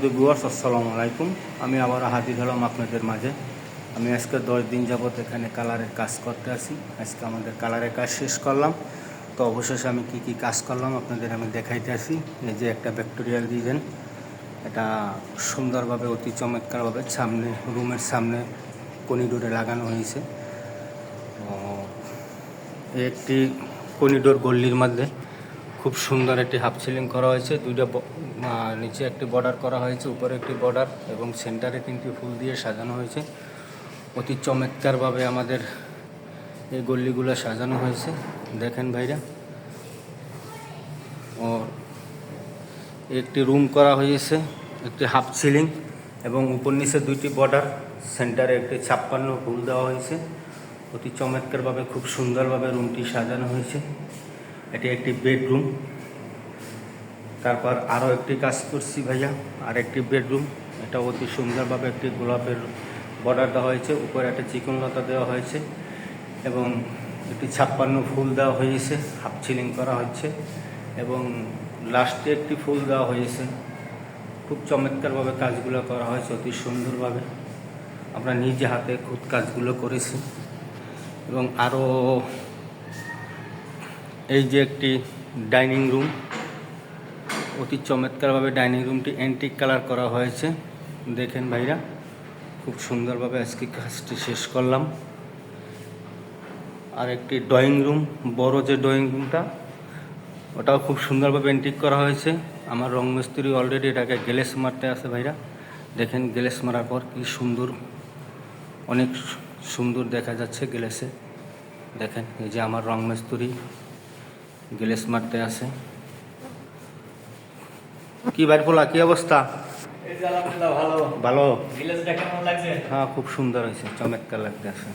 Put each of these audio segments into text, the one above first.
সম্মানিত ভিউয়ার্স, আসসালামু আলাইকুম। আমি আবার হাজির হলাম আপনাদের মাঝে। আমি আজকে 10 দিন যাবত এখানে কালারের কাজ করতে আসি। আজকে আমাদের কালারের কাজ শেষ করলাম। তো অবশেষে আমি কি কাজ করলাম আপনাদের আমি দেখাইতে আসি। এই যে একটা ভেক্টোরিয়াল ডিজাইন, এটা সুন্দরভাবে অতি চমৎকারভাবে সামনে রুমের সামনে করিডোরে লাগানো হয়েছে। একটি করিডোর গল্লির মধ্যে খুব সুন্দর একটি হাফ সিলিং করা হয়েছে। দুইটা নিচে একটি বর্ডার করা হয়েছে, উপরে একটি বর্ডার এবং সেন্টারে 3টি ফুল দিয়ে সাজানো হয়েছে। অতি চমৎকারভাবে আমাদের এই গল্লিগুলো সাজানো হয়েছে, দেখেন ভাইরা। ও একটি রুম করা হয়েছে, একটি হাফ সিলিং এবং উপর নিচে 2টি বর্ডার, সেন্টারে একটি 56 ফুল দেওয়া হয়েছে। অতি চমৎকারভাবে খুব সুন্দরভাবে রুমটি সাজানো হয়েছে। এটি একটি বেডরুম। তারপর আরও একটি কাজ করছি ভাইয়া, আর একটি বেডরুম। এটা অতি সুন্দরভাবে একটি গোলাপের বর্ডার দেওয়া হয়েছে, উপরে একটা চিকনলতা দেওয়া হয়েছে এবং একটি 56 ফুল দেওয়া হয়েছে, হাফ সিলিং করা হচ্ছে এবং লাস্টে একটি ফুল দেওয়া হয়েছে। খুব চমৎকারভাবে কাজগুলো করা হয়েছে, অতি সুন্দরভাবে আমরা নিজে হাতে খুব কাজগুলো করেছি। এবং আরও এই যে একটি ডাইনিং রুম, অতি চমৎকারভাবে ডাইনিং রুমটি অ্যান্টিক কালার করা হয়েছে, দেখেন ভাইরা। খুব সুন্দরভাবে আজকে কাজটি শেষ করলাম। আর একটি ড্রয়িং রুম, বড় যে ড্রয়িং রুমটা, ওটাও খুব সুন্দরভাবে অ্যান্টিক করা হয়েছে। আমার রং মিস্ত্রি অলরেডি এটাকে গ্লেস মারতে আছে ভাইরা, দেখেন গ্লেস মারার পর কি সুন্দর, অনেক সুন্দর দেখা যাচ্ছে গ্লেসে। দেখেন এই যে আমার রং মিস্ত্রি গ্লেস মারতে আছে। কি ভাই বলা, কি অবস্থা? ভালো। হ্যাঁ, খুব সুন্দর হয়েছে, চমৎকার লাগতে আছে।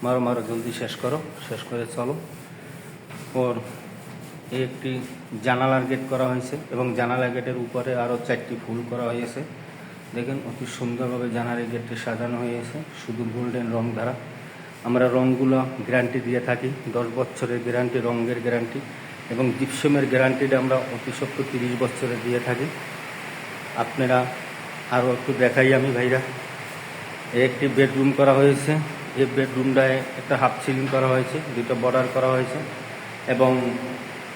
মারো মারো, জলদি শেষ করো, শেষ করে চলো। ওর এই একটি জানালার গেট করা হয়েছে এবং জানালা গেটের উপরে আরও 4টি ফুল করা হয়েছে। দেখেন অতি সুন্দরভাবে জানালার গেটটি সাজানো হয়েছে, শুধু গোল্ডেন রং দ্বারা। আমরা রঙগুলো গ্যারান্টি দিয়ে থাকি, 10 বছরের গ্যারান্টি, রঙের গ্যারান্টি এবং জিপসামের গ্যারান্টিটা আমরা অতি সত্ত্বর 30 বছরে দিয়ে থাকি। আপনারা আরও একটু দেখাই আমি ভাইরা। একটি বেডরুম করা হয়েছে, এই বেডরুমটায় একটা হাফ সিলিং করা হয়েছে, 2টা বর্ডার করা হয়েছে এবং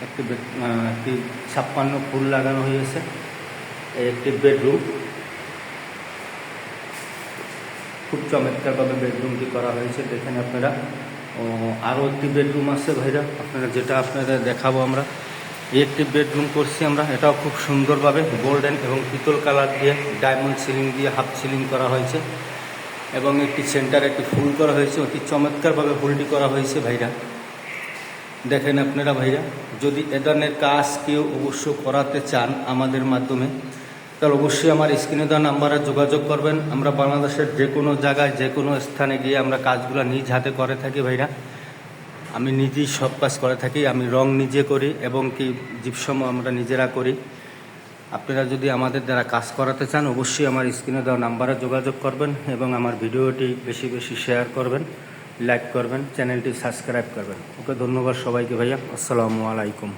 একটি 56 ফুল লাগানো হয়েছে। এই একটি বেডরুম, খুব চমৎকারভাবে বেডরুমটি করা হয়েছে, দেখেন আপনারা। আরও একটি বেডরুম আছে ভাইরা, আপনারা যেটা আপনাদের দেখাবো আমরা। এই একটি বেডরুম করছি আমরা, এটাও খুব সুন্দরভাবে গোল্ডেন এবং পিতল কালার দিয়ে ডায়মন্ড সিলিং দিয়ে হাফ সিলিং করা হয়েছে এবং একটি সেন্টারে একটি ফুল করা হয়েছে, অতি চমৎকারভাবে ফুলটি করা হয়েছে ভাইরা, দেখেন আপনারা ভাইরা। যদি এ ধরনের কাজ কেউ অবশ্য করাতে চান আমাদের মাধ্যমে, তাহলে অবশ্যই আমার স্ক্রিনে দেওয়া নাম্বারে যোগাযোগ করবেন। আমরা বাংলাদেশের যে কোনো জায়গায় যে কোনো স্থানে গিয়ে আমরা কাজগুলো নিজ হাতে করে থাকি ভাইরা। আমি নিজেই সব কাজ করে থাকি, আমি রং নিজে করি এবং কি জিপসাম আমরা নিজেরা করি। আপনারা যদি আমাদের দ্বারা কাজ করাতে চান অবশ্যই আমার স্ক্রিনে দেওয়া নাম্বারে যোগাযোগ করবেন এবং আমার ভিডিওটি বেশি বেশি শেয়ার করবেন, লাইক করবেন, চ্যানেলটি সাবস্ক্রাইব করবেন। ওকে, ধন্যবাদ সবাইকে ভাইয়া। আসসালামু আলাইকুম।